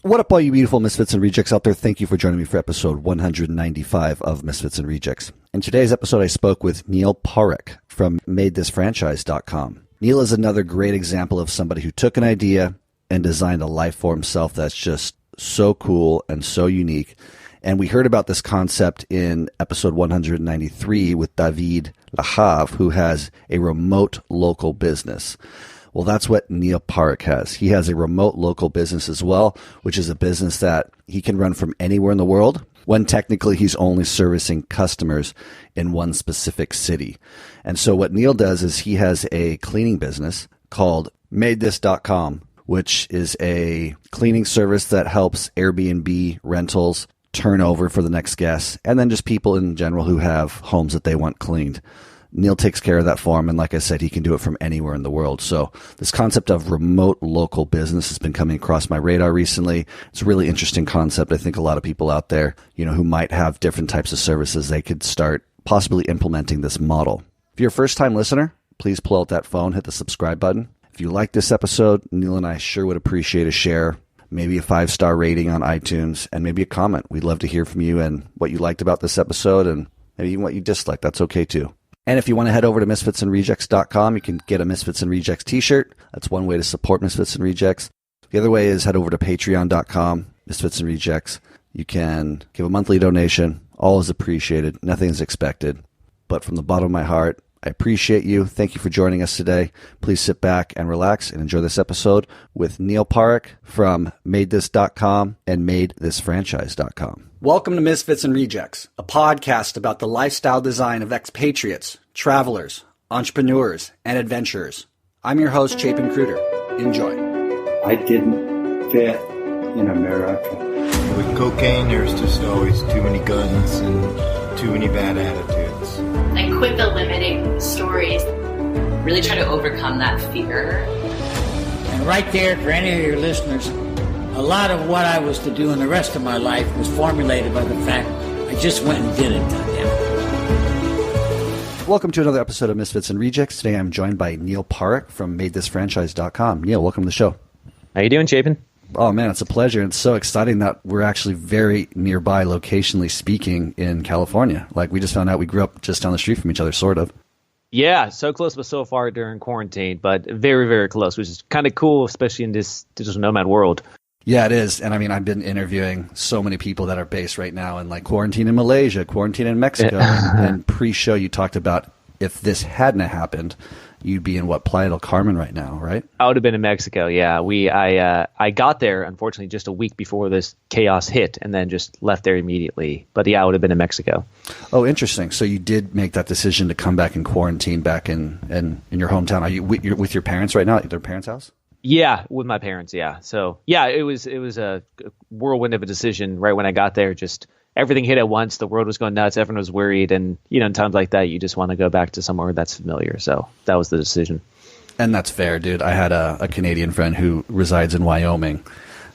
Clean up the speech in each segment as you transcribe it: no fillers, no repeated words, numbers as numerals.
What up, all you beautiful Misfits and Rejects out there? Thank you for joining me for episode 195 of Misfits and Rejects. In today's episode, I spoke with Neel Parekh from maidthisfranchise.com. Neel is another great example of somebody who took an idea and designed a life for himself that's just so cool and so unique. And we heard about this concept in episode 193 with David Lahav, who has a remote local business. Well, that's what Neel Parekh has. He has a remote local business as well, which is a business that he can run from anywhere in the world, when technically he's only servicing customers in one specific city. And so what Neel does is he has a cleaning business called maid.com, which is a cleaning service that helps Airbnb rentals turn over for the next guest, and then just people in general who have homes that they want cleaned. Neel takes care of that for him, and like I said, he can do it from anywhere in the world. So this concept of remote local business has been coming across my radar recently. It's a really interesting concept. I think a lot of people out there, who might have different types of services, they could start possibly implementing this model. If you're a first-time listener, please pull out that phone, hit the subscribe button. If you like this episode, Neel and I sure would appreciate a share, maybe a 5-star rating on iTunes, and maybe a comment. We'd love to hear from you and what you liked about this episode, and maybe even what you disliked. That's okay too. And if you want to head over to misfitsandrejects.com, you can get a Misfits and Rejects t-shirt. That's one way to support Misfits and Rejects. The other way is head over to patreon.com, Misfits and Rejects. You can give a monthly donation. All is appreciated. Nothing is expected. But from the bottom of my heart, I appreciate you. Thank you for joining us today. Please sit back and relax and enjoy this episode with Neel Parekh from maidthis.com and maidthisfranchise.com. Welcome to Misfits and Rejects, a podcast about the lifestyle design of expatriates, travelers, entrepreneurs, and adventurers. I'm your host, Chapin Kruder. Enjoy. I didn't fit in America. With cocaine, there's just always too many guns and too many bad attitudes. I quit the limiting stories. Really try to overcome that fear. And right there, for any of your listeners, a lot of what I was to do in the rest of my life was formulated by the fact I just went and did it. Welcome to another episode of Misfits and Rejects. Today I'm joined by Neel Parekh from maidthisfranchise.com. Neel, welcome to the show. How you doing, Chapin? Oh, man, it's a pleasure. It's so exciting that we're actually very nearby, locationally speaking, in California. Like, we just found out we grew up just down the street from each other, sort of. Yeah, so close but so far during quarantine, but very, very close, which is kind of cool, especially in this digital nomad world. Yeah, it is. And I mean, I've been interviewing so many people that are based right now in like quarantine in Malaysia, quarantine in Mexico. And pre-show, you talked about if this hadn't happened, you'd be in what, Playa del Carmen right now, right? I would have been in Mexico. Yeah, I got there unfortunately just a week before this chaos hit, and then just left there immediately. But yeah, I would have been in Mexico. Oh, interesting. So you did make that decision to come back and quarantine back in your hometown. Are you with your parents right now at their parents' house? Yeah, with my parents. Yeah. So yeah, it was a whirlwind of a decision right when I got there. Just everything hit at once. The world was going nuts. Everyone was worried. And, in times like that, you just want to go back to somewhere that's familiar. So that was the decision. And that's fair, dude. I had a Canadian friend who resides in Wyoming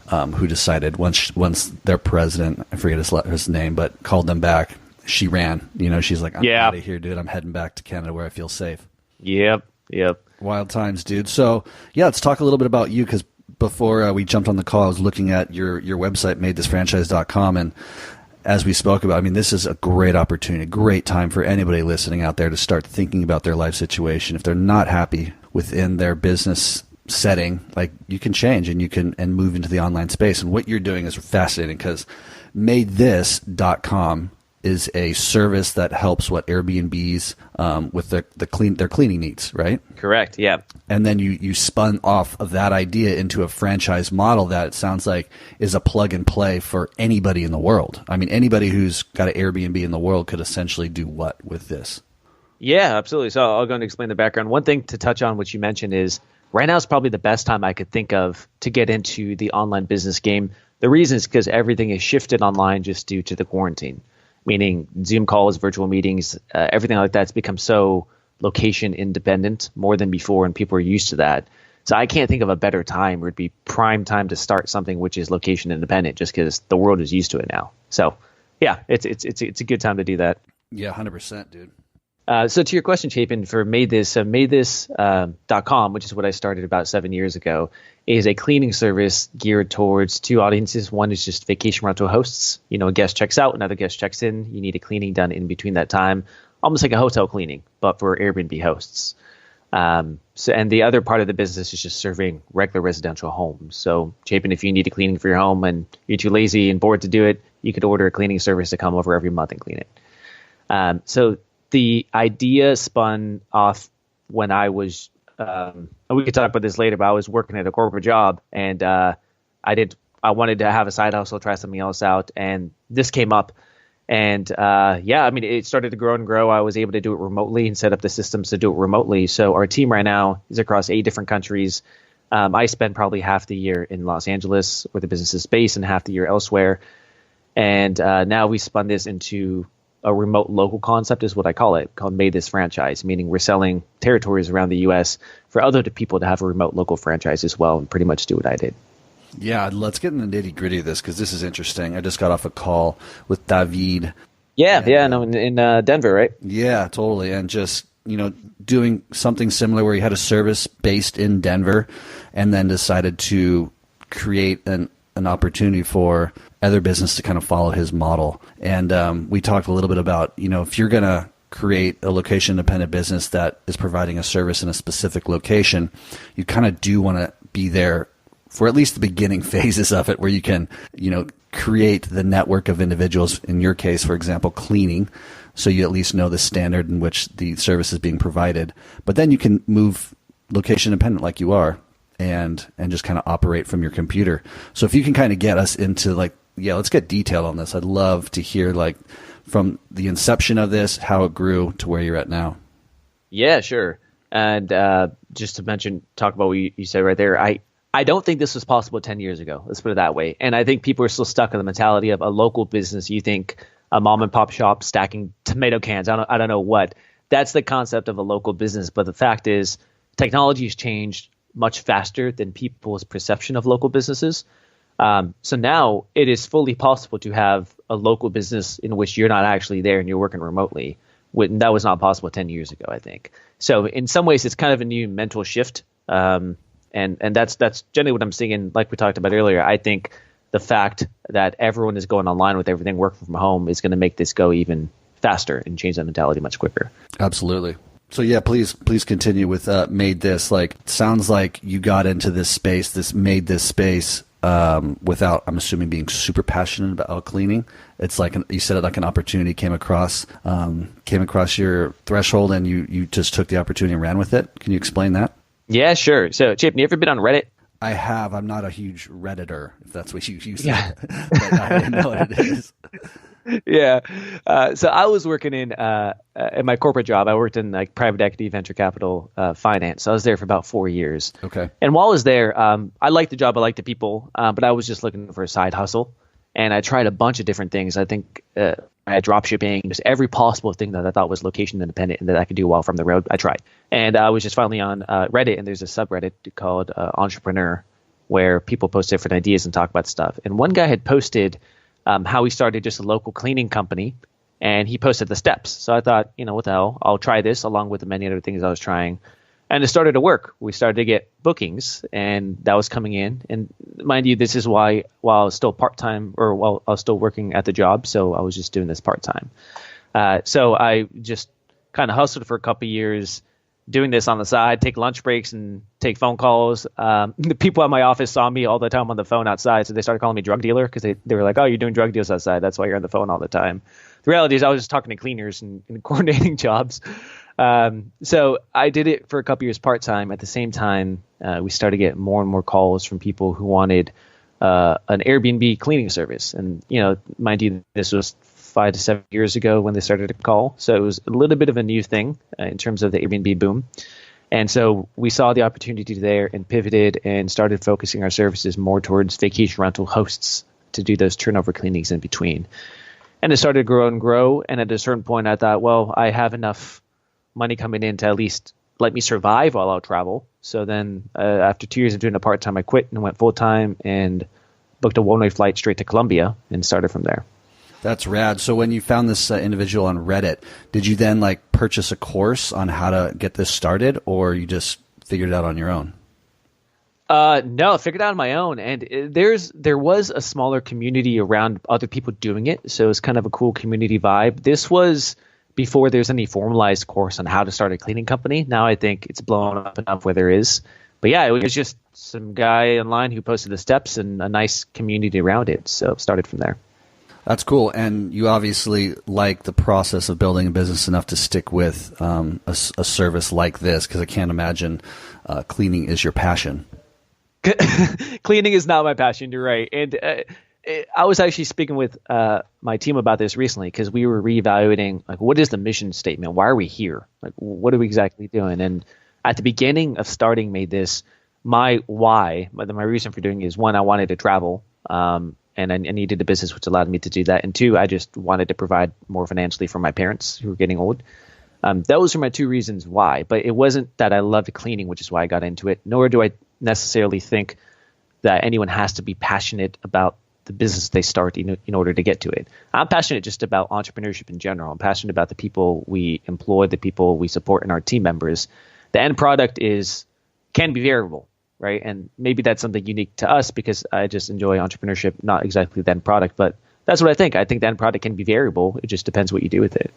who decided once their president, I forget his name, but called them back, she ran. She's like, I'm out of here, dude. I'm heading back to Canada where I feel safe. Yep. Wild times, dude. So, yeah, let's talk a little bit about you, because before we jumped on the call, I was looking at your website, maidthisfranchise.com, and as we spoke about, I mean, this is a great opportunity, a great time for anybody listening out there to start thinking about their life situation. If they're not happy within their business setting, like, you can change and you can move into the online space. And what you're doing is fascinating, because maidthis.com is a service that helps Airbnbs with their cleaning needs, right? Correct. Yeah. And then you spun off of that idea into a franchise model that it sounds like is a plug and play for anybody in the world. I mean, anybody who's got an Airbnb in the world could essentially do what with this? Yeah, absolutely. So I'll go and explain the background. One thing to touch on, which you mentioned, is right now is probably the best time I could think of to get into the online business game. The reason is because everything is shifted online just due to the quarantine. Meaning Zoom calls, virtual meetings, everything like that's become so location independent more than before, and people are used to that. So I can't think of a better time where it'd be prime time to start something which is location independent, just because the world is used to it now. So yeah, it's a good time to do that. Yeah, 100%, dude. So to your question, Chapin, for Made This, so MadeThis.com, which is what I started about 7 years ago, is a cleaning service geared towards two audiences. One is just vacation rental hosts. A guest checks out, another guest checks in. You need a cleaning done in between that time, almost like a hotel cleaning, but for Airbnb hosts. And the other part of the business is just serving regular residential homes. So, Chapin, if you need a cleaning for your home and you're too lazy and bored to do it, you could order a cleaning service to come over every month and clean it. So the idea spun off when I was, and we could talk about this later, but I was working at a corporate job, and I wanted to have a side hustle, try something else out, and this came up. And it started to grow and grow. I was able to do it remotely and set up the systems to do it remotely. So our team right now is across 8 different countries. I spend probably half the year in Los Angeles, where the business is based, and half the year elsewhere. And now we spun this into a remote local concept, is what I call it, called Made This Franchise, meaning we're selling territories around the U.S. for other people to have a remote local franchise as well and pretty much do what I did. Yeah, let's get in the nitty gritty of this because this is interesting. I just got off a call with David. In Denver, right? Yeah, totally. And just, doing something similar where he had a service based in Denver and then decided to create an opportunity for other business to kind of follow his model. And we talked a little bit about, if you're going to create a location-independent business that is providing a service in a specific location, you kind of do want to be there for at least the beginning phases of it, where you can, create the network of individuals, in your case, for example, cleaning, so you at least know the standard in which the service is being provided. But then you can move location independent like you are and just kind of operate from your computer. So if you can kind of get us into let's get detailed on this. I'd love to hear from the inception of this, how it grew to where you're at now. Yeah, sure. And just to talk about what you said right there, I don't think this was possible 10 years ago. Let's put it that way. And I think people are still stuck in the mentality of a local business. You think a mom and pop shop stacking tomato cans. I don't know what. That's the concept of a local business. But the fact is, technology has changed much faster than people's perception of local businesses. So now it is fully possible to have a local business in which you're not actually there and you're working remotely. That was not possible 10 years ago, I think. So in some ways, it's kind of a new mental shift. And that's generally what I'm seeing. Like we talked about earlier, I think the fact that everyone is going online with everything working from home is going to make this go even faster and change that mentality much quicker. Absolutely. So yeah, please continue with Made This. Sounds like you got into this space, Made This space, without, I'm assuming, being super passionate about cleaning. It's you said it like an opportunity came across your threshold, and you just took the opportunity and ran with it. Can you explain that? Yeah, sure. So, Chip, you ever been on Reddit? I have. I'm not a huge Redditor, if that's what you said. Yeah. But I know what it is. Yeah. So I was working in my corporate job. I worked in private equity, venture capital, finance. So I was there for about 4 years. Okay. And while I was there, I liked the job. I liked the people, but I was just looking for a side hustle. And I tried a bunch of different things. I think I had drop shipping, just every possible thing that I thought was location independent and that I could do while from the road. I tried. And I was just finally on Reddit, and there's a subreddit called Entrepreneur, where people post different ideas and talk about stuff. And one guy had posted how he started just a local cleaning company, and he posted the steps. So I thought, what the hell, I'll try this along with the many other things I was trying. And it started to work. We started to get bookings, and that was coming in. And mind you, this is while I was still part-time, or while I was still working at the job. So I was just doing this part-time. So I just kind of hustled for a couple of years, doing this on the side, take lunch breaks and take phone calls. The people at my office saw me all the time on the phone outside, so they started calling me drug dealer because they were like, oh, you're doing drug deals outside. That's why you're on the phone all the time. The reality is I was just talking to cleaners and coordinating jobs. So I did it for a couple years part-time. At the same time, we started to get more and more calls from people who wanted an Airbnb cleaning service. And, mind you, this was 5 to 7 years ago when they started to call. So it was a little bit of a new thing in terms of the Airbnb boom. And so we saw the opportunity there and pivoted and started focusing our services more towards vacation rental hosts to do those turnover cleanings in between. And it started to grow and grow. And at a certain point, I thought, well, I have enough money coming in to at least let me survive while I'll travel. So then after 2 years of doing it part-time, I quit and went full-time and booked a one-way flight straight to Colombia and started from there. That's rad. So when you found this individual on Reddit, did you then like purchase a course on how to get this started, or you just figured it out on your own? No, I figured it out on my own, and there was a smaller community around other people doing it, so it's kind of a cool community vibe. This was before there's any formalized course on how to start a cleaning company. Now I think it's blown up enough where there is. But yeah, it was just some guy online who posted the steps and a nice community around it, so it started from there. That's cool. And you obviously like the process of building a business enough to stick with a service like this, because I can't imagine cleaning is your passion. Cleaning is not my passion, you're right. And I was actually speaking with my team about this recently, because we were reevaluating, like, what is the mission statement? Why are we here? Like, what are we exactly doing? And at the beginning of starting Made This, my why, my reason for doing it is, one, I wanted to travel. And I needed a business which allowed me to do that. And two, I just wanted to provide more financially for my parents who were getting old. Those are my two reasons why. But it wasn't that I loved cleaning, which is why I got into it, nor do I necessarily think that anyone has to be passionate about the business they start in order to get to it. I'm passionate just about entrepreneurship in general. I'm passionate about the people we employ, the people we support, and our team members. The end product can be variable. Right. And maybe that's something unique to us, because I just enjoy entrepreneurship, not exactly the end product, but that's what I think. I think the end product can be variable. It just depends what you do with it.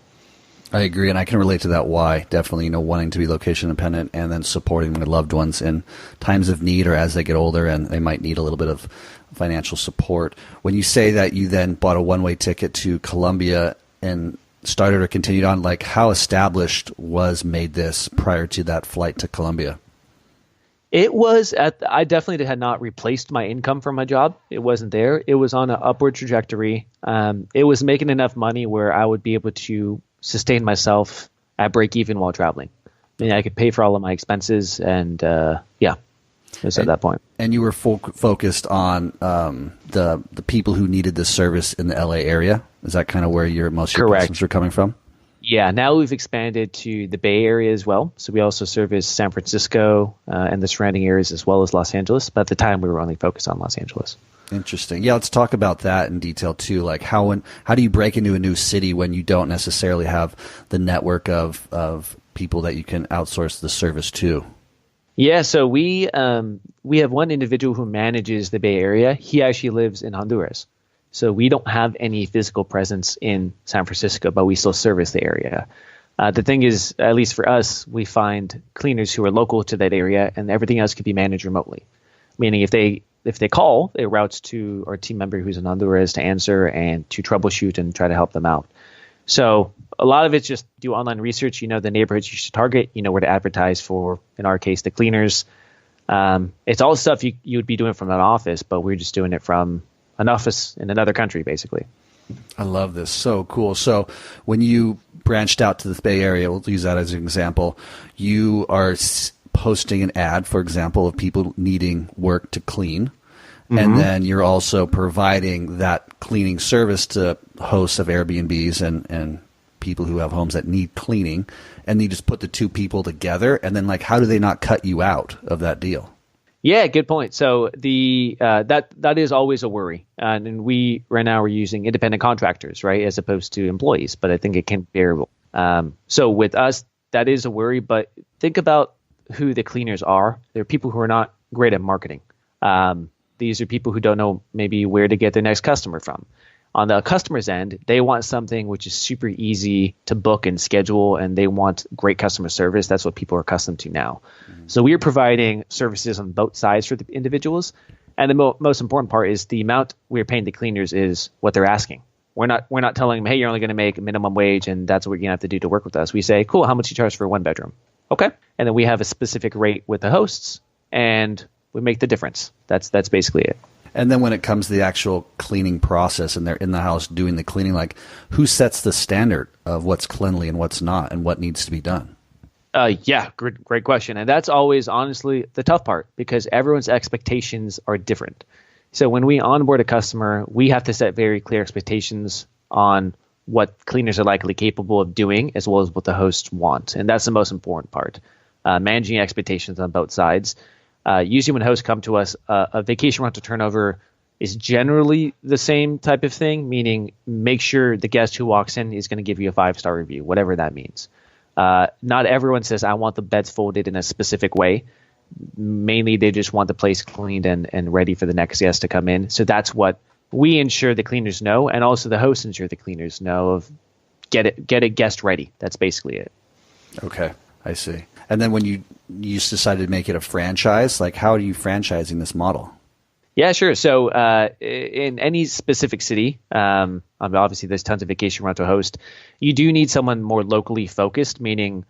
I agree. And I can relate to that why. Definitely, wanting to be location independent and then supporting my loved ones in times of need, or as they get older and they might need a little bit of financial support. When you say that you then bought a one-way ticket to Colombia and started or continued on, like, how established was Made This prior to that flight to Colombia? It was I definitely had not replaced my income from my job. It wasn't there. It was on an upward trajectory. It was making enough money where I would be able to sustain myself at break even while traveling. I mean, I could pay for all of my expenses, and it was at that point. And you were focused on the people who needed this service in the LA area. Is that kind of where most of your customers are coming from? Yeah, now we've expanded to the Bay Area as well. So we also service San Francisco and the surrounding areas, as well as Los Angeles. But at the time, we were only focused on Los Angeles. Interesting. Yeah, let's talk about that in detail too. Like, how do you break into a new city when you don't necessarily have the network of people that you can outsource the service to? Yeah, so we have one individual who manages the Bay Area. He actually lives in Honduras. So we don't have any physical presence in San Francisco, but we still service the area. The thing is, at least for us, we find cleaners who are local to that area, and everything else can be managed remotely. Meaning if they call, it routes to our team member who's in Honduras to answer and to troubleshoot and try to help them out. So a lot of it's just do online research. The neighborhoods you should target. Where to advertise for, in our case, the cleaners. It's all stuff you would be doing from an office, but we're just doing it from an office in another country, basically. I love this. So cool. So when you branched out to the Bay Area, we'll use that as an example, you are posting an ad, for example, of people needing work to clean. Mm-hmm. And then you're also providing that cleaning service to hosts of Airbnbs and people who have homes that need cleaning. And you just put the two people together. And then, like, how do they not cut you out of that deal? Yeah, good point. So that is always a worry, and we right now are using independent contractors, right, as opposed to employees. But I think it can be variable. So with us, that is a worry. But think about who the cleaners are. They're people who are not great at marketing. These are people who don't know maybe where to get their next customer from. On the customer's end, they want something which is super easy to book and schedule, and they want great customer service. That's what people are accustomed to now. Mm-hmm. So we are providing services on both sides for the individuals. And the most important part is the amount we're paying the cleaners is what they're asking. We're not telling them, hey, you're only going to make minimum wage, and that's what you're going to have to do to work with us. We say, cool, how much you charge for a one bedroom? Okay. And then we have a specific rate with the hosts, and we make the difference. That's basically it. And then when it comes to the actual cleaning process and they're in the house doing the cleaning, like, who sets the standard of what's cleanly and what's not and what needs to be done? Yeah, great question. And that's always, honestly, the tough part, because everyone's expectations are different. So when we onboard a customer, we have to set very clear expectations on what cleaners are likely capable of doing, as well as what the hosts want. And that's the most important part, managing expectations on both sides. Usually when hosts come to us, a vacation rental turnover is generally the same type of thing, meaning make sure the guest who walks in is going to give you a 5-star review, whatever that means. Not everyone says, I want the beds folded in a specific way. Mainly, they just want the place cleaned and ready for the next guest to come in. So that's what we ensure the cleaners know, and also the hosts ensure the cleaners know of get a guest ready. That's basically it. Okay, I see. And then when you decided to make it a franchise, like how are you franchising this model? Yeah, sure. So in any specific city, obviously there's tons of vacation rental hosts. You do need someone more locally focused, meaning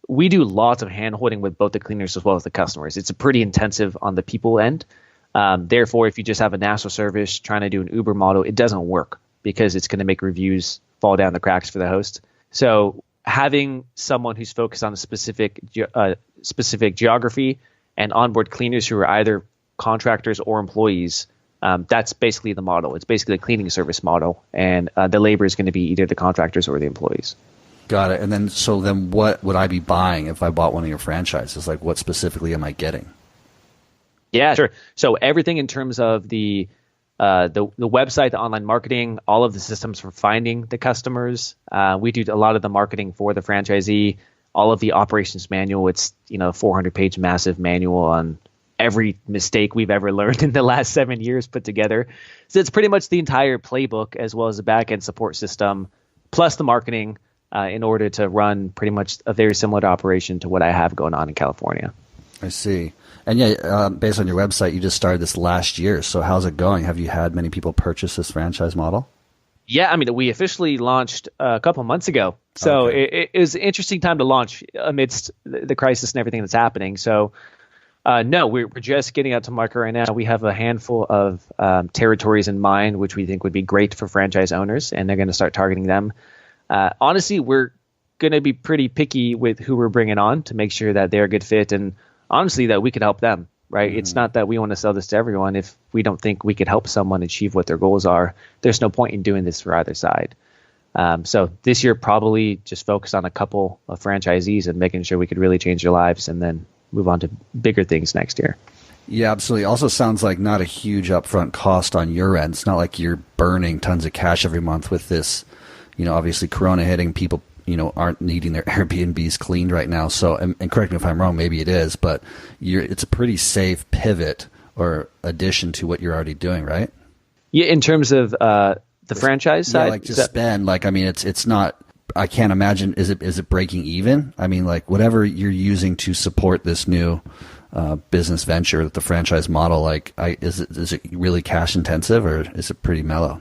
we do lots of hand-holding with both the cleaners as well as the customers. It's a pretty intensive on the people end. Therefore, if you just have a national service trying to do an Uber model, it doesn't work because it's going to make reviews fall down the cracks for the host. So having someone who's focused on a specific geography and onboard cleaners who are either contractors or employees, that's basically the model. It's basically a cleaning service model, and the labor is going to be either the contractors or the employees. Got it. And then what would I be buying if I bought one of your franchises? Like what specifically am I getting? Yeah, sure. So everything in terms of the website, the online marketing, all of the systems for finding the customers. We do a lot of the marketing for the franchisee, all of the operations manual. It's 400-page massive manual on every mistake we've ever learned in the last 7 years put together. So it's pretty much the entire playbook as well as the back-end support system, plus the marketing in order to run pretty much a very similar operation to what I have going on in California. I see. And yeah, based on your website, you just started this last year. So how's it going? Have you had many people purchase this franchise model? Yeah, I mean, we officially launched a couple months ago. So it was an interesting time to launch amidst the crisis and everything that's happening. So no, we're just getting out to market right now. We have a handful of territories in mind, which we think would be great for franchise owners, and they're going to start targeting them. Honestly, we're going to be pretty picky with who we're bringing on to make sure that they're a good fit, and honestly, that we could help them, right? Mm-hmm. It's not that we want to sell this to everyone. If we don't think we could help someone achieve what their goals are, there's no point in doing this for either side. So this year, probably just focus on a couple of franchisees and making sure we could really change their lives, and then move on to bigger things next year. Yeah, absolutely. Also sounds like not a huge upfront cost on your end. It's not like you're burning tons of cash every month with this, obviously Corona hitting, people, aren't needing their Airbnbs cleaned right now. So, and correct me if I'm wrong, maybe it is, but it's a pretty safe pivot or addition to what you're already doing, right? Yeah, in terms of the franchise side? Yeah, like just spend, it's not, I can't imagine, is it breaking even? I mean, like whatever you're using to support this new business venture, the franchise model, is it really cash intensive or is it pretty mellow?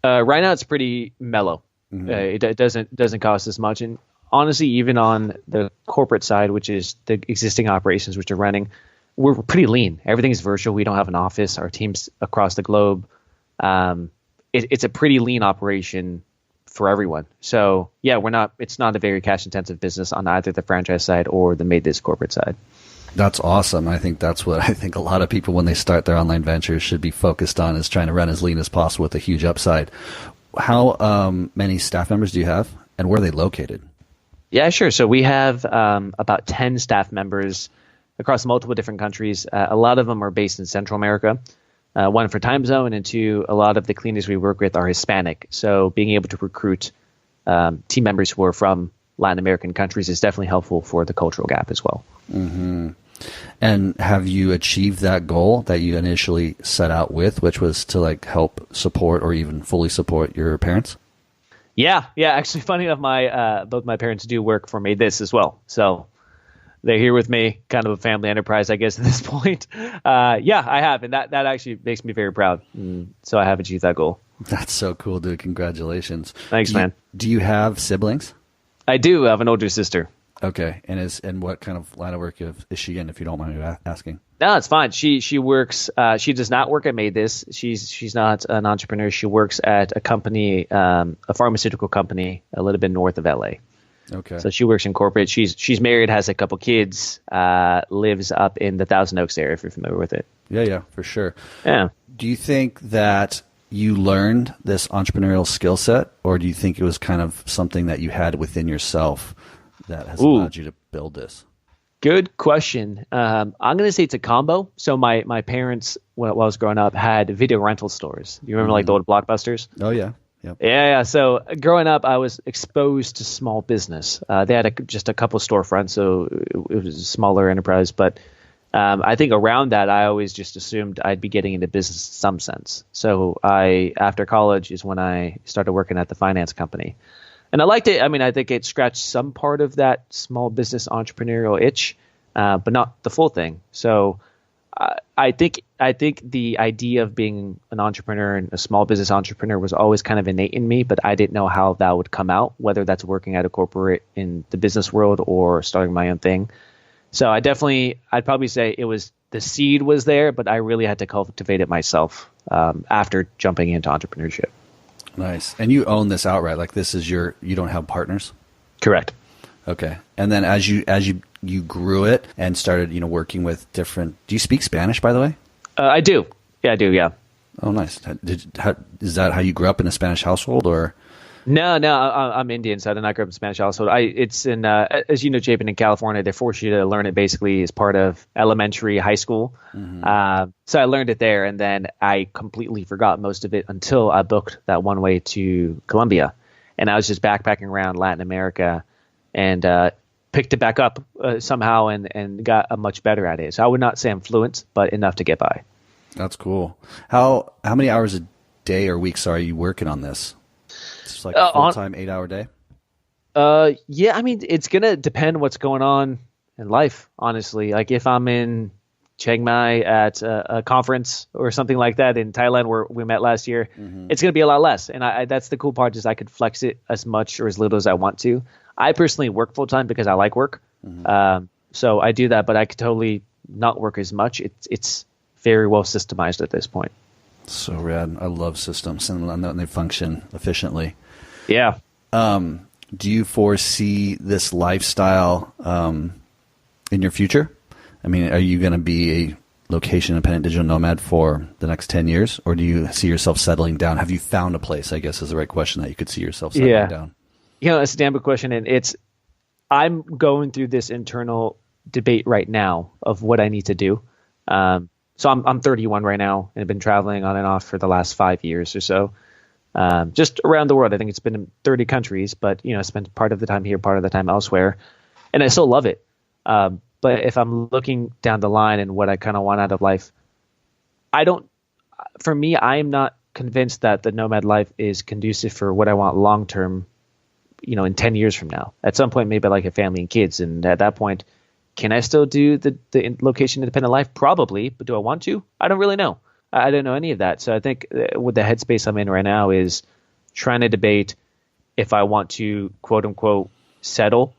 Right now it's pretty mellow. Mm-hmm. It doesn't cost as much. And honestly, even on the corporate side, which is the existing operations which are running, we're pretty lean. Everything's virtual. We don't have an office. Our team's across the globe. It's a pretty lean operation for everyone. So yeah, it's not a very cash intensive business on either the franchise side or the Made This corporate side. That's awesome. I think that's what I think a lot of people when they start their online ventures should be focused on, is trying to run as lean as possible with a huge upside. How many staff members do you have, and where are they located? Yeah, sure. So we have about 10 staff members across multiple different countries. A lot of them are based in Central America. One for time zone, and two, a lot of the cleaners we work with are Hispanic. So being able to recruit team members who are from Latin American countries is definitely helpful for the cultural gap as well. Mm-hmm. And have you achieved that goal that you initially set out with, which was to help support or even fully support your parents? Yeah. Actually, funny enough, both my parents do work for Made This as well. So they're here with me, kind of a family enterprise, I guess, at this point. Yeah, I have. And that actually makes me very proud. So I have achieved that goal. That's so cool, dude. Congratulations. Thanks, man. Do you have siblings? I do. I have an older sister. Okay. And what kind of line of work is she in, if you don't mind me asking? No, it's fine. She works, she does not work at Made This. She's not an entrepreneur. She works at a company, a pharmaceutical company a little bit north of LA. Okay. So she works in corporate. She's married, has a couple kids, lives up in the Thousand Oaks area, if you're familiar with it. Yeah, for sure. Yeah. Do you think that you learned this entrepreneurial skill set, or do you think it was kind of something that you had within yourself that has allowed you to build this? Good question. I'm going to say it's a combo. So my parents, when I was growing up, had video rental stores. You remember like the old Blockbusters? Oh, yeah. Yep. Yeah. So growing up, I was exposed to small business. They had just a couple storefronts, so it was a smaller enterprise. But I think around that, I always just assumed I'd be getting into business in some sense. So after college is when I started working at the finance company. And I liked it. I mean, I think it scratched some part of that small business entrepreneurial itch, but not the full thing. So I think the idea of being an entrepreneur and a small business entrepreneur was always kind of innate in me, but I didn't know how that would come out, whether that's working at a corporate in the business world or starting my own thing. So I'd probably say the seed was there, but I really had to cultivate it myself after jumping into entrepreneurship. Nice. And you own this outright. Like this is you don't have partners? Correct. Okay. And then as you grew it and started, working with different, do you speak Spanish, by the way? I do. Yeah, I do. Yeah. Oh, nice. Is that how you grew up in a Spanish household or? No, I'm Indian, so I did not grow up in a Spanish household. It's in, as you know, Chapin, in California, they force you to learn it basically as part of elementary, high school. Mm-hmm. So I learned it there, and then I completely forgot most of it until I booked that one way to Colombia. And I was just backpacking around Latin America and picked it back up somehow and got much better at it. So I would not say I'm fluent, but enough to get by. That's cool. How many hours a day or weeks are you working on this? It's like a full-time 8-hour day? Yeah, I mean, it's going to depend what's going on in life, honestly. Like if I'm in Chiang Mai at a conference or something like that in Thailand where we met last year, it's going to be a lot less. And that's the cool part is I could flex it as much or as little as I want to. I personally work full-time because I like work. So I do that, but I could totally not work as much. It's very well systemized at this point. So rad. I love systems and they function efficiently. Yeah. Do you foresee this lifestyle in your future? I mean, are you going to be a location-independent digital nomad for the next 10 years? Or do you see yourself settling down? Have you found a place, I guess, is the right question that you could see yourself settling down? It's a damn good question. And I'm going through this internal debate right now of what I need to do. So I'm 31 right now and have been traveling on and off for the last 5 years or so, just around the world. I think it's been in 30 countries, but I spent part of the time here, part of the time elsewhere, and I still love it. But if I'm looking down the line and what I kind of want out of life, for me, I am not convinced that the nomad life is conducive for what I want long term, in 10 years from now. At some point, maybe I like a family and kids, and at that point, can I still do the location independent life? Probably, but do I want to? I don't really know. I don't know any of that. So I think with the headspace I'm in right now is trying to debate if I want to quote unquote settle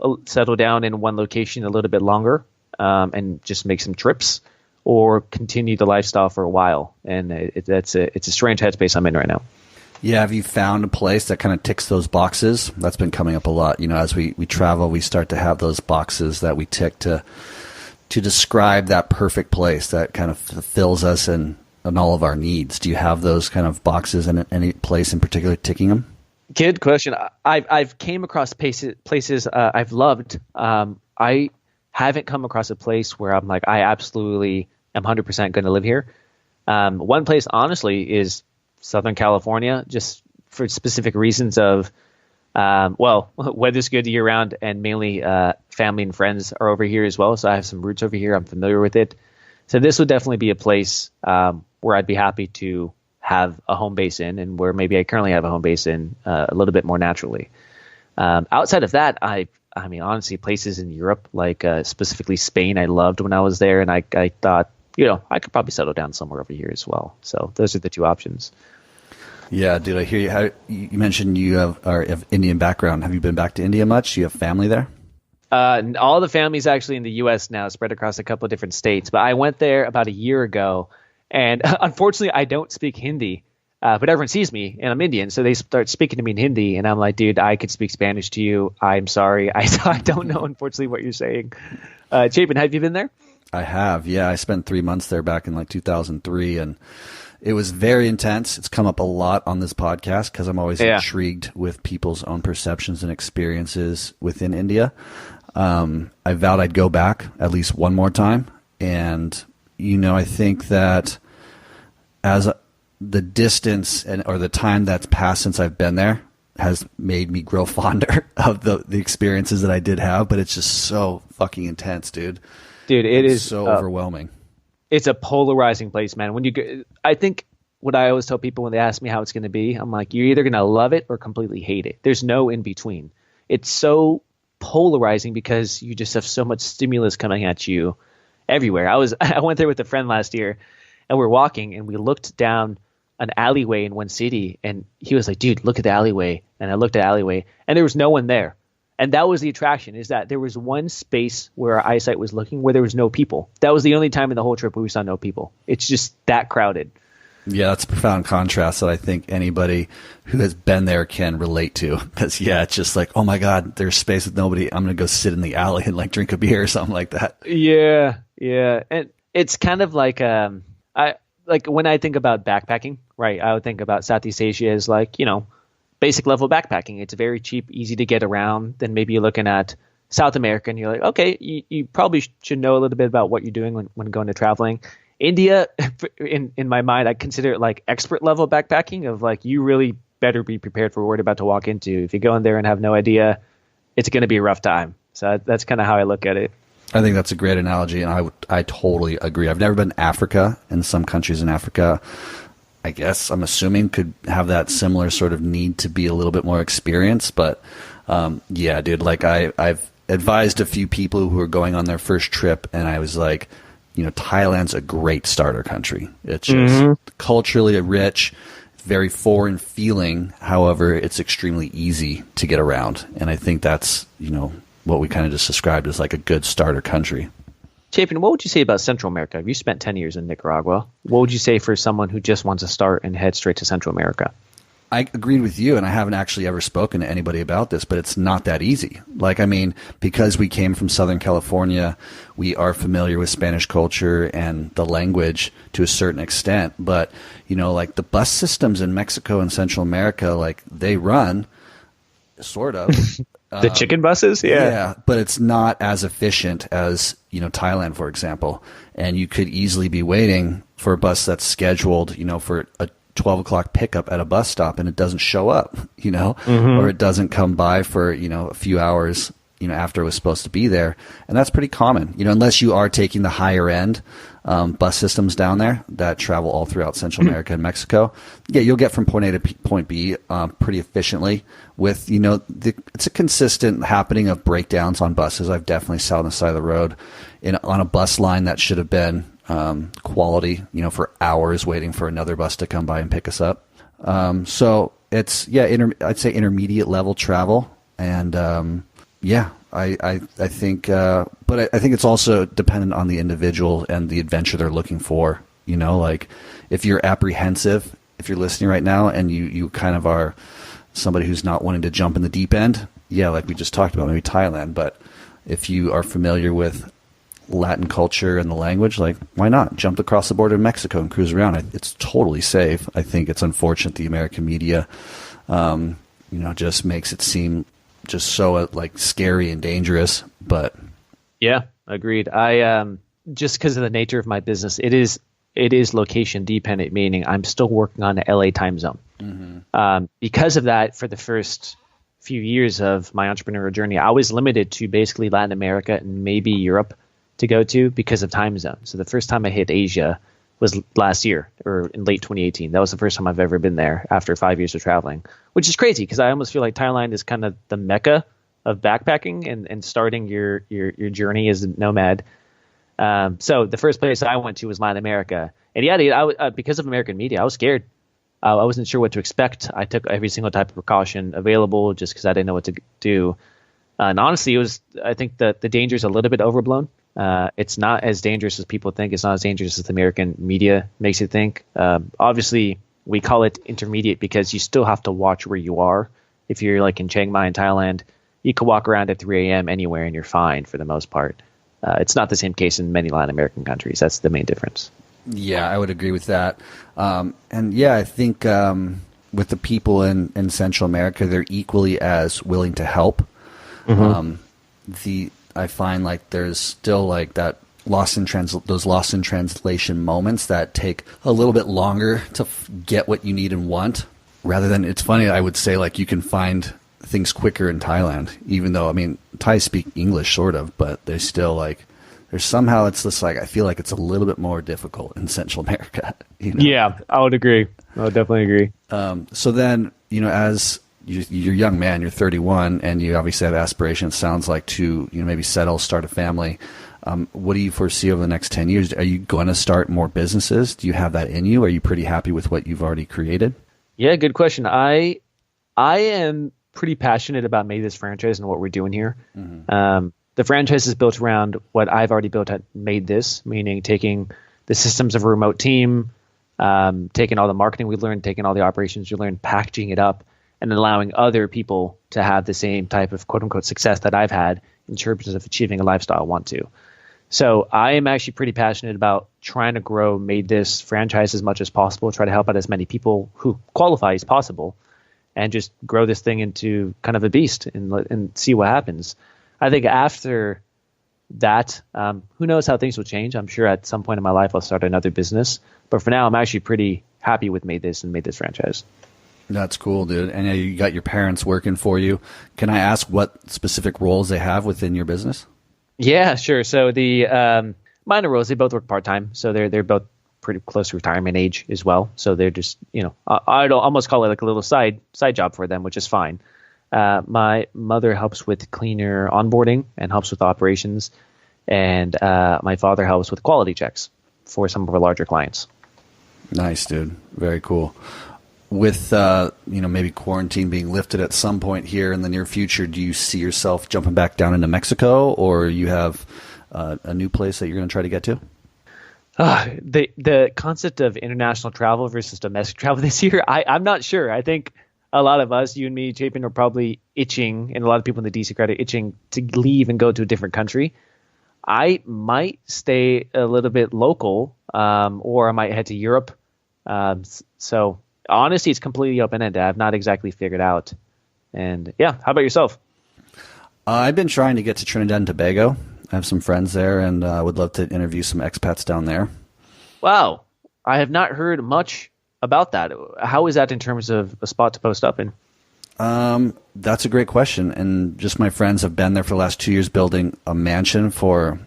down in one location a little bit longer and just make some trips, or continue the lifestyle for a while. And it's a strange headspace I'm in right now. Yeah, have you found a place that kind of ticks those boxes? That's been coming up a lot. As we travel, we start to have those boxes that we tick to describe that perfect place that kind of fulfills us and all of our needs. Do you have those kind of boxes in any place in particular ticking them? Good question. I've came across places I've loved. I haven't come across a place where I'm like, I absolutely am 100% going to live here. One place, honestly, is Southern California, just for specific reasons of, weather's good year round, and mainly family and friends are over here as well. So I have some roots over here. I'm familiar with it. So this would definitely be a place where I'd be happy to have a home base in, and where maybe I currently have a home base in a little bit more naturally. Outside of that, I mean, honestly, places in Europe, like specifically Spain, I loved when I was there, and I thought, I could probably settle down somewhere over here as well. So those are the two options. Yeah, dude, I hear you. You mentioned you have Indian background. Have you been back to India much? Do you have family there? All the family's actually in the U.S. now, spread across a couple of different states. But I went there about a year ago, and unfortunately, I don't speak Hindi. But everyone sees me, and I'm Indian, so they start speaking to me in Hindi, and I'm like, dude, I could speak Spanish to you. I'm sorry. I don't know, unfortunately, what you're saying. Chapin, have you been there? I have, yeah. I spent 3 months there back in 2003, and it was very intense. It's come up a lot on this podcast because I'm always intrigued with people's own perceptions and experiences within India. I vowed I'd go back at least one more time. And, I think that as the distance or the time that's passed since I've been there has made me grow fonder of the experiences that I did have, but it's just so fucking intense, dude. Dude, it's so overwhelming. It's a polarizing place, man. When you go, I think what I always tell people when they ask me how it's going to be, I'm like, you're either going to love it or completely hate it. There's no in between. It's so polarizing because you just have so much stimulus coming at you everywhere. I went there with a friend last year, and we're walking, and we looked down an alleyway in one city, and he was like, dude, look at the alleyway. And I looked at the alleyway, and there was no one there. And that was the attraction, is that there was one space where our eyesight was looking where there was no people. That was the only time in the whole trip where we saw no people. It's just that crowded. Yeah, that's a profound contrast that I think anybody who has been there can relate to. Because, it's just like, oh my God, there's space with nobody. I'm going to go sit in the alley and drink a beer or something like that. Yeah. And it's kind of like, when I think about backpacking, right, I would think about Southeast Asia as basic level backpacking. It's very cheap, easy to get around. Then maybe you're looking at South America and you're like, okay, you probably should know a little bit about what you're doing when going to traveling. India, in my mind, I consider it expert level backpacking of you really better be prepared for what you're about to walk into. If you go in there and have no idea, it's going to be a rough time. So that's kind of how I look at it. I think that's a great analogy, and I totally agree. I've never been to Africa, and some countries in Africa, I guess I'm assuming, could have that similar sort of need to be a little bit more experienced. But dude, I've advised a few people who are going on their first trip, and I was like, Thailand's a great starter country. It's just culturally rich, very foreign feeling. However, it's extremely easy to get around, and I think that's what we kind of just described as a good starter country. Chapin, what would you say about Central America? You spent 10 years in Nicaragua. What would you say for someone who just wants to start and head straight to Central America? I agreed with you, and I haven't actually ever spoken to anybody about this, but it's not that easy. Because we came from Southern California, we are familiar with Spanish culture and the language to a certain extent. But, the bus systems in Mexico and Central America, they run, sort of. The chicken buses? Yeah, but it's not as efficient as, Thailand, for example. And you could easily be waiting for a bus that's scheduled, for a 12 o'clock pickup at a bus stop, and it doesn't show up, or it doesn't come by for, a few hours, after it was supposed to be there. And that's pretty common, unless you are taking the higher end bus systems down there that travel all throughout Central America and Mexico. Yeah, you'll get from point A to point B pretty efficiently with, it's a consistent happening of breakdowns on buses. I've definitely sat on the side of the road on a bus line that should have been quality, for hours waiting for another bus to come by and pick us up. So it's, I'd say intermediate level travel. And I think, but I think it's also dependent on the individual and the adventure they're looking for. If you're apprehensive, if you're listening right now and you kind of are somebody who's not wanting to jump in the deep end, like we just talked about, maybe Thailand. But if you are familiar with Latin culture and the language, why not jump across the border to Mexico and cruise around? It's totally safe. I think it's unfortunate the American media, just makes it seem just so scary and dangerous. But yeah, agreed. I just because of the nature of my business, it is location dependent, meaning I'm still working on the LA time zone. Because of that, for the first few years of my entrepreneurial journey, I was limited to basically Latin America and maybe Europe to go to because of time zone. So the first time I hit Asia was last year, or in late 2018. That was the first time I've ever been there after 5 years of traveling, which is crazy because I almost feel like Thailand is kind of the mecca of backpacking and starting your journey as a nomad. So the first place I went to was Latin America. And because of American media, I was scared. I wasn't sure what to expect. I took every single type of precaution available just because I didn't know what to do. And honestly, I think that the danger is a little bit overblown. It's not as dangerous as people think. It's not as dangerous as the American media makes it think. Obviously, we call it intermediate because you still have to watch where you are. If you're in Chiang Mai in Thailand, you can walk around at 3 a.m. anywhere and you're fine for the most part. It's not the same case in many Latin American countries. That's the main difference. Yeah, I would agree with that. I think with the people in Central America, they're equally as willing to help. I find like there's still like that those lost in translation moments that take a little bit longer to get what you need and want. Rather than, it's funny, I would say like you can find things quicker in Thailand, even though, I mean, Thais speak English sort of, but they still like, there's somehow it's just like, I feel like it's a little bit more difficult in Central America. You know? Yeah, I would agree. I would definitely agree. So then, you know, as you're a young man, you're 31, and you obviously have aspirations, sounds like, to, you know, maybe settle, start a family. What do you foresee over the next 10 years? Are you going to start more businesses? Do you have that in you? Are you pretty happy with what you've already created? Yeah, good question. I am pretty passionate about Made This franchise and what we're doing here. Mm-hmm. The franchise is built around what I've already built at Made This, meaning taking the systems of a remote team, taking all the marketing we learned, taking all the operations we learned, packaging it up, and allowing other people to have the same type of quote-unquote success that I've had in terms of achieving a lifestyle I want to. So I am actually pretty passionate about trying to grow Made This franchise as much as possible, try to help out as many people who qualify as possible, and just grow this thing into kind of a beast and see what happens. I think after that, who knows how things will change. I'm sure at some point in my life I'll start another business. But for now, I'm actually pretty happy with Made This and Made This franchise. That's cool, dude. And you got your parents working for you. Can I ask what specific roles they have within your business? Yeah, sure. So the minor roles, they both work part-time. So they're both pretty close to retirement age as well. So they're just, you know, I'd almost call it like a little side job for them, which is fine. My mother helps with cleaner onboarding and helps with operations. And my father helps with quality checks for some of our larger clients. Nice, dude. Very cool. With, you know, maybe quarantine being lifted at some point here in the near future, do you see yourself jumping back down into Mexico, or you have a new place that you're going to try to get to? The concept of international travel versus domestic travel this year, I'm not sure. I think a lot of us, you and me, Chapin, are probably itching, and a lot of people in the DC crowd are itching to leave and go to a different country. I might stay a little bit local, or I might head to Europe. So honestly, it's completely open-ended. I've not exactly figured out. And yeah, how about yourself? I've been trying to get to Trinidad and Tobago. I have some friends there, and I would love to interview some expats down there. Wow. I have not heard much about that. How is that in terms of a spot to post up in? That's a great question. And just my friends have been there for the last 2 years building a mansion for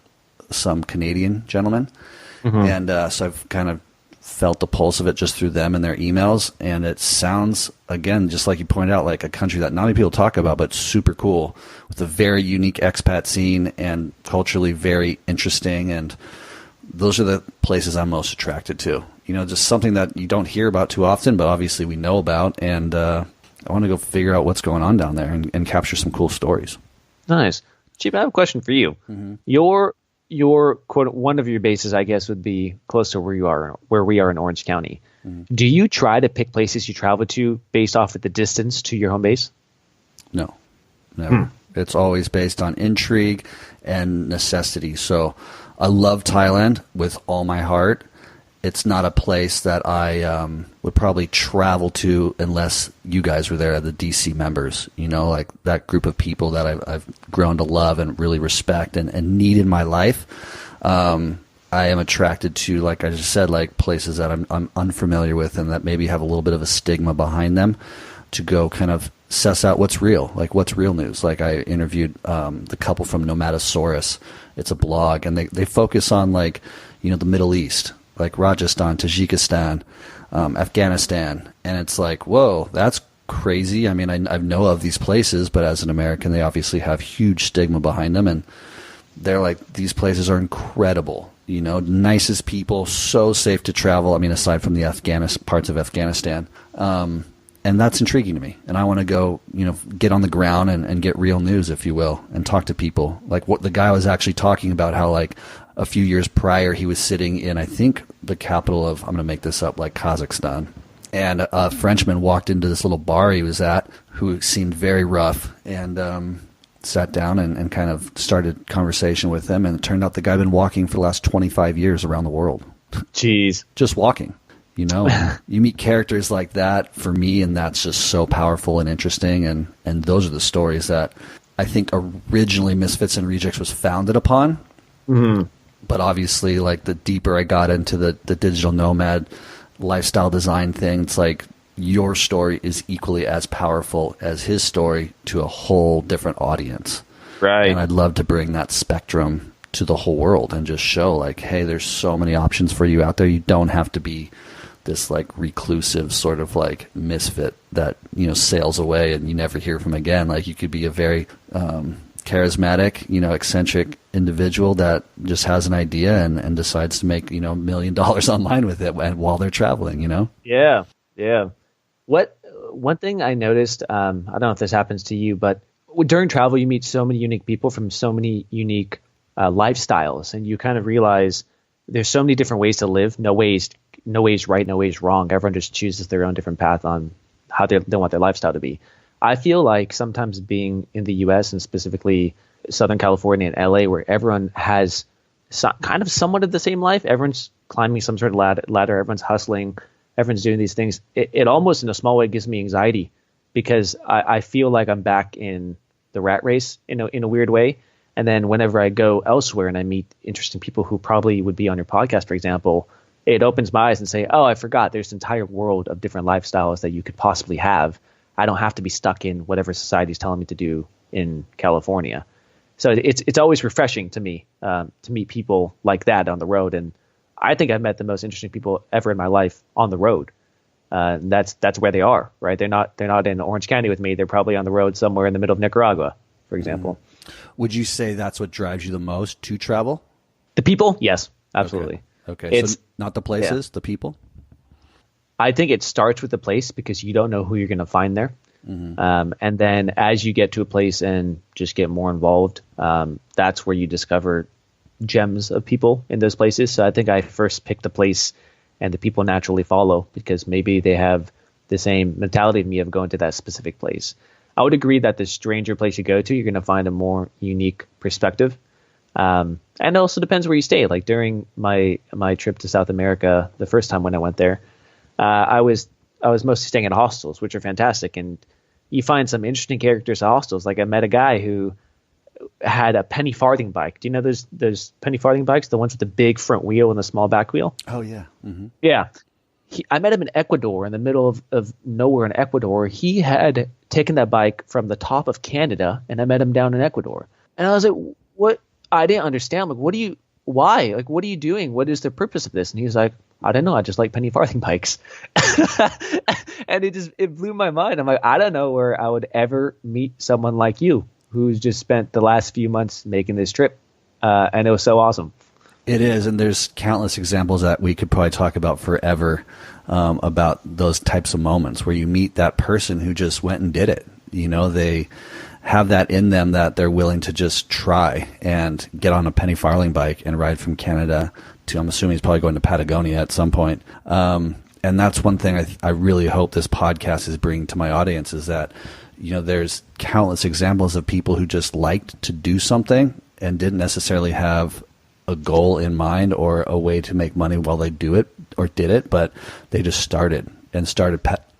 some Canadian gentlemen. Mm-hmm. And so I've kind of felt the pulse of it just through them and their emails. And it sounds, again, just like you pointed out, like a country that not many people talk about, but super cool, with a very unique expat scene and culturally very interesting. And those are the places I'm most attracted to. You know, just something that you don't hear about too often, but obviously we know about. And I want to go figure out what's going on down there and capture some cool stories. Nice. Chief, I have a question for you. Mm-hmm. Your quote, one of your bases, I guess, would be close to where we are in Orange County. Mm-hmm. Do you try to pick places you travel to based off of the distance to your home base? No, never. It's always based on intrigue and necessity. So I love Thailand with all my heart. It's not a place that I would probably travel to unless you guys were there, the DC members, you know, like that group of people that I've grown to love and really respect and need in my life. I am attracted to, like I just said, like places that I'm unfamiliar with and that maybe have a little bit of a stigma behind them, to go kind of suss out what's real, like what's real news. Like I interviewed the couple from Nomatosaurus. It's a blog, and they focus on, like, you know, the Middle East, like Rajasthan, Tajikistan, Afghanistan. And it's like, whoa, that's crazy. I mean, I know of these places, but as an American, they obviously have huge stigma behind them. And they're like, these places are incredible, you know, nicest people, so safe to travel. I mean, aside from the parts of Afghanistan. And that's intriguing to me. And I want to go, you know, get on the ground and get real news, if you will, and talk to people. Like what the guy was actually talking about, how like a few years prior he was sitting in, I think, the capital of, I'm going to make this up, like Kazakhstan. And a Frenchman walked into this little bar he was at, who seemed very rough, and sat down and kind of started conversation with him. And it turned out the guy had been walking for the last 25 years around the world. Jeez. Just walking. You know, you meet characters like that for me, and that's just so powerful and interesting. And those are the stories that I think originally Misfits and Rejects was founded upon. Mm-hmm. But obviously, like, the deeper I got into the digital nomad lifestyle design thing, it's like your story is equally as powerful as his story to a whole different audience. Right. And I'd love to bring that spectrum to the whole world and just show, like, hey, there's so many options for you out there. You don't have to be this, like, reclusive sort of, like, misfit that, you know, sails away and you never hear from again. Like, you could be a very charismatic, you know, eccentric individual that just has an idea and decides to make, you know, $1 million online with it while they're traveling, you know? Yeah. One thing I noticed, I don't know if this happens to you, but during travel, you meet so many unique people from so many unique lifestyles, and you kind of realize there's so many different ways to live. No ways right, no ways wrong. Everyone just chooses their own different path on how they want their lifestyle to be. I feel like sometimes being in the U.S. and specifically Southern California and L.A., where everyone has kind of somewhat of the same life, everyone's climbing some sort of ladder, everyone's hustling, everyone's doing these things. It almost in a small way gives me anxiety because I feel like I'm back in the rat race in a weird way. And then whenever I go elsewhere and I meet interesting people who probably would be on your podcast, for example, it opens my eyes and say, oh, I forgot there's an entire world of different lifestyles that you could possibly have. I don't have to be stuck in whatever society is telling me to do in California. So it's always refreshing to me to meet people like that on the road. And I think I've met the most interesting people ever in my life on the road. That's where they are, right? They're not in Orange County with me. They're probably on the road somewhere in the middle of Nicaragua, for example. Would you say that's what drives you the most to travel? The people? Yes, absolutely. Okay. It's so not the places, the people? I think it starts with the place because you don't know who you're going to find there. Mm-hmm. And then as you get to a place and just get more involved, that's where you discover gems of people in those places. So I think I first pick the place and the people naturally follow because maybe they have the same mentality of me of going to that specific place. I would agree that the stranger place you go to, you're going to find a more unique perspective. And it also depends where you stay. Like during my trip to South America, the first time when I went there, I was mostly staying at hostels, which are fantastic. And you find some interesting characters at hostels. Like I met a guy who had a penny farthing bike. Do you know those penny farthing bikes, the ones with the big front wheel and the small back wheel? Oh, yeah. Mm-hmm. Yeah. I met him in Ecuador, in the middle of nowhere in Ecuador. He had taken that bike from the top of Canada, and I met him down in Ecuador. And I was like, what? I didn't understand. Like, why? Like, what are you doing? What is the purpose of this? And he was like, I don't know. I just like penny farthing bikes. And it blew my mind. I'm like, I don't know where I would ever meet someone like you who's just spent the last few months making this trip. And it was so awesome. It is. And there's countless examples that we could probably talk about forever, about those types of moments where you meet that person who just went and did it. You know, they have that in them that they're willing to just try and get on a penny farthing bike and ride from Canada to, I'm assuming he's probably going to Patagonia at some point. And that's one thing I really hope this podcast is bringing to my audience is that, you know, there's countless examples of people who just liked to do something and didn't necessarily have a goal in mind or a way to make money while they do it or did it, but they just started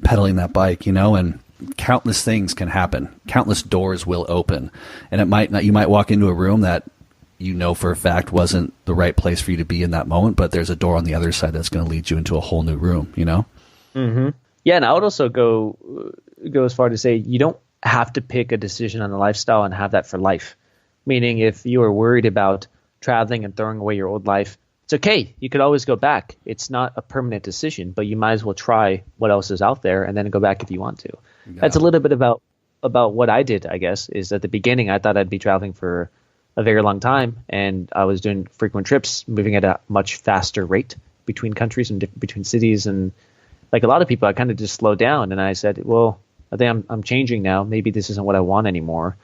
pedaling that bike, you know, and countless things can happen. Countless doors will open, and it might not, you might walk into a room that you know for a fact wasn't the right place for you to be in that moment, but there's a door on the other side that's going to lead you into a whole new room, you know? Mm-hmm. Yeah. And I would also go as far to say, you don't have to pick a decision on a lifestyle and have that for life. Meaning if you are worried about traveling and throwing away your old life, it's okay. You could always go back. It's not a permanent decision, but you might as well try what else is out there and then go back if you want to. Yeah. That's a little bit about what I did, I guess, is at the beginning, I thought I'd be traveling for a very long time, and I was doing frequent trips, moving at a much faster rate between countries and between cities. And like a lot of people, I kind of just slowed down, and I said, well, I think I'm changing now. Maybe this isn't what I want anymore.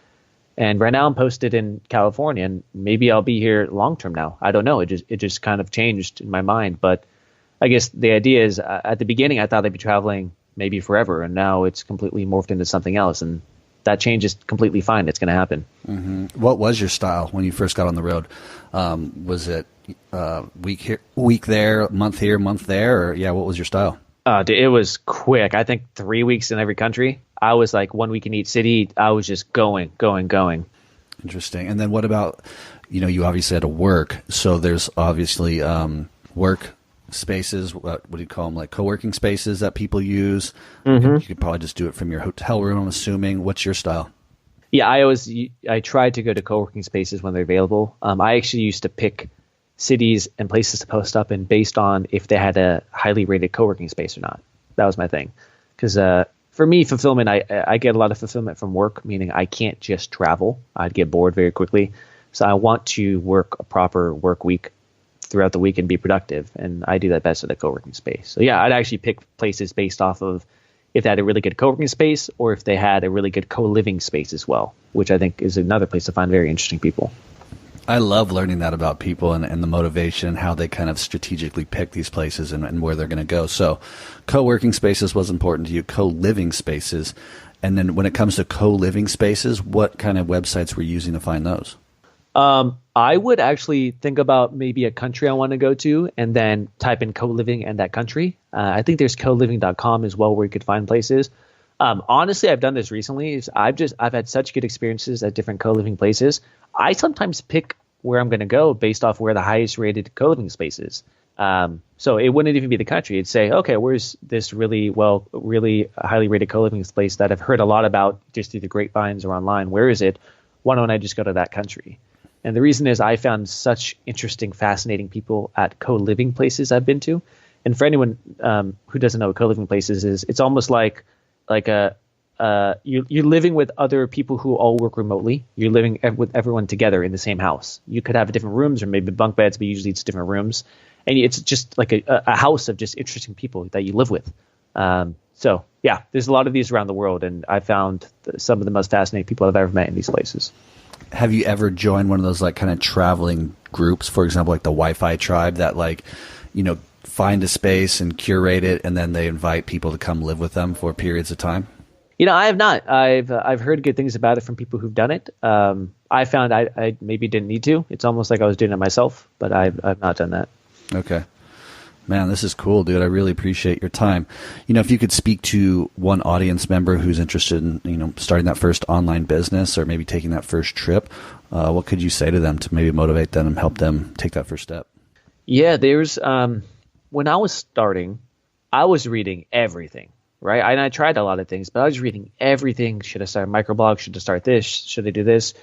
And right now I'm posted in California, and maybe I'll be here long term now. I don't know. It just kind of changed in my mind. But I guess the idea is at the beginning, I thought I'd be traveling maybe forever, and now it's completely morphed into something else. And that change is completely fine. It's going to happen. Mm-hmm. What was your style when you first got on the road? Was it week there, month there, or what was your style? Dude, it was quick. I think 3 weeks in every country. I was like 1 week in each city. I was just going. Interesting. And then what about, you obviously had to work. So there's obviously work spaces. What do you call them? Like co-working spaces that people use. Mm-hmm. You could probably just do it from your hotel room, I'm assuming. What's your style? Yeah, I tried to go to co-working spaces when they're available. I actually used to pick cities and places to post up in based on if they had a highly rated co-working space or not. That was my thing. Because for me, fulfillment, I get a lot of fulfillment from work, meaning I can't just travel. I'd get bored very quickly. So I want to work a proper work week throughout the week and be productive. And I do that best at a co-working space. So yeah, I'd actually pick places based off of if they had a really good co-working space or if they had a really good co-living space as well, which I think is another place to find very interesting people. I love learning that about people and the motivation and how they kind of strategically pick these places and where they're going to go. So co-working spaces was important to you, co-living spaces. And then when it comes to co-living spaces, what kind of websites were you using to find those? I would actually think about maybe a country I want to go to and then type in co-living in that country. I think there's coliving.com as well where you could find places. Honestly, I've done this recently. I've had such good experiences at different co-living places. I sometimes pick where I'm going to go based off where the highest rated co-living space is. So it wouldn't even be the country. It'd say, okay, where's this really highly rated co-living place that I've heard a lot about just through the grapevines or online? Where is it? Why don't I just go to that country? And the reason is I found such interesting, fascinating people at co-living places I've been to. And for anyone who doesn't know what co-living places is, it's almost like you're living with other people who all work remotely. You're living with everyone together in the same house. You could have different rooms or maybe bunk beds, but usually it's different rooms. And it's just like a house of just interesting people that you live with. So yeah, there's a lot of these around the world, and I found some of the most fascinating people I've ever met in these places. Have you ever joined one of those like kind of traveling groups, for example, like the Wi-Fi tribe that find a space and curate it, and then they invite people to come live with them for periods of time? I have not. I've heard good things about it from people who've done it. I found I maybe didn't need to. It's almost like I was doing it myself, but I've not done that. Okay. Man, this is cool, dude. I really appreciate your time. If you could speak to one audience member who's interested in, starting that first online business or maybe taking that first trip, what could you say to them to maybe motivate them and help them take that first step? Yeah, there's when I was starting, I was reading everything, right? And I tried a lot of things, but I was reading everything. Should I start a microblog? Should I start this? Should I do this?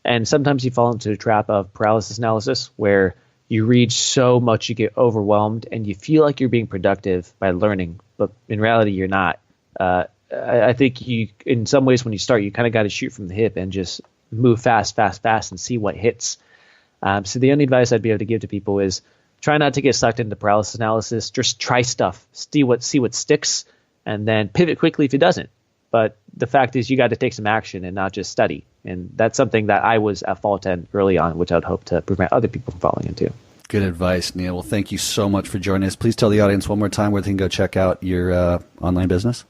And sometimes you fall into the trap of paralysis analysis where you read so much, you get overwhelmed, and you feel like you're being productive by learning, but in reality, you're not. I think in some ways, when you start, you kind of got to shoot from the hip and just move fast, and see what hits. So the only advice I'd be able to give to people is try not to get sucked into paralysis analysis. Just try stuff, see what sticks, and then pivot quickly if it doesn't. But the fact is, you got to take some action and not just study. And that's something that I was at fault in early on, which I'd hope to prevent other people from falling into. Good advice, Neel. Well, thank you so much for joining us. Please tell the audience one more time where they can go check out your online business.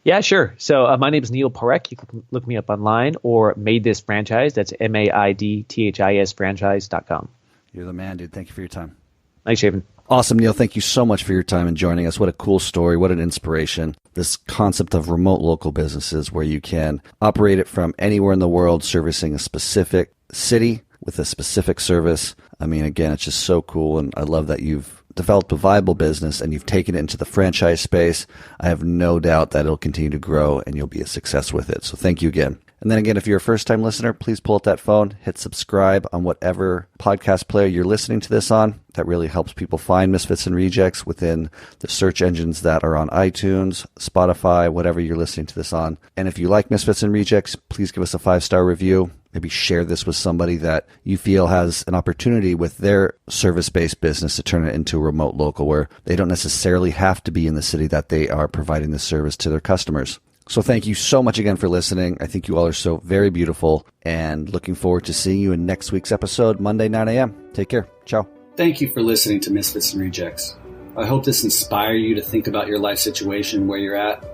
Yeah, sure. So my name is Neel Parekh. You can look me up online or Made This Franchise. That's MAIDTHIS franchise.com. You're the man, dude. Thank you for your time. Thanks, Shaven. Awesome, Neel. Thank you so much for your time and joining us. What a cool story. What an inspiration. This concept of remote local businesses where you can operate it from anywhere in the world, servicing a specific city with a specific service. I mean, again, it's just so cool. And I love that you've developed a viable business and you've taken it into the franchise space. I have no doubt that it'll continue to grow and you'll be a success with it. So thank you again. And then again, if you're a first-time listener, please pull up that phone, hit subscribe on whatever podcast player you're listening to this on. That really helps people find Misfits and Rejects within the search engines that are on iTunes, Spotify, whatever you're listening to this on. And if you like Misfits and Rejects, please give us a 5-star review. Maybe share this with somebody that you feel has an opportunity with their service-based business to turn it into a remote local where they don't necessarily have to be in the city that they are providing the service to their customers. So thank you so much again for listening. I think you all are so very beautiful and looking forward to seeing you in next week's episode, Monday, 9 a.m. Take care. Ciao. Thank you for listening to Misfits and Rejects. I hope this inspires you to think about your life situation, where you're at,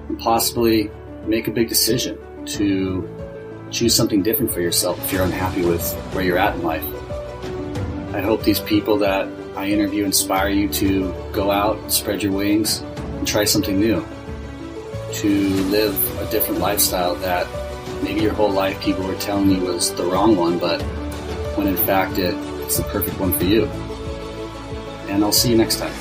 and possibly make a big decision to choose something different for yourself if you're unhappy with where you're at in life. I hope these people that I interview inspire you to go out, spread your wings, and try something new, to live a different lifestyle that maybe your whole life people were telling you was the wrong one, but when in fact it's the perfect one for you. And I'll see you next time.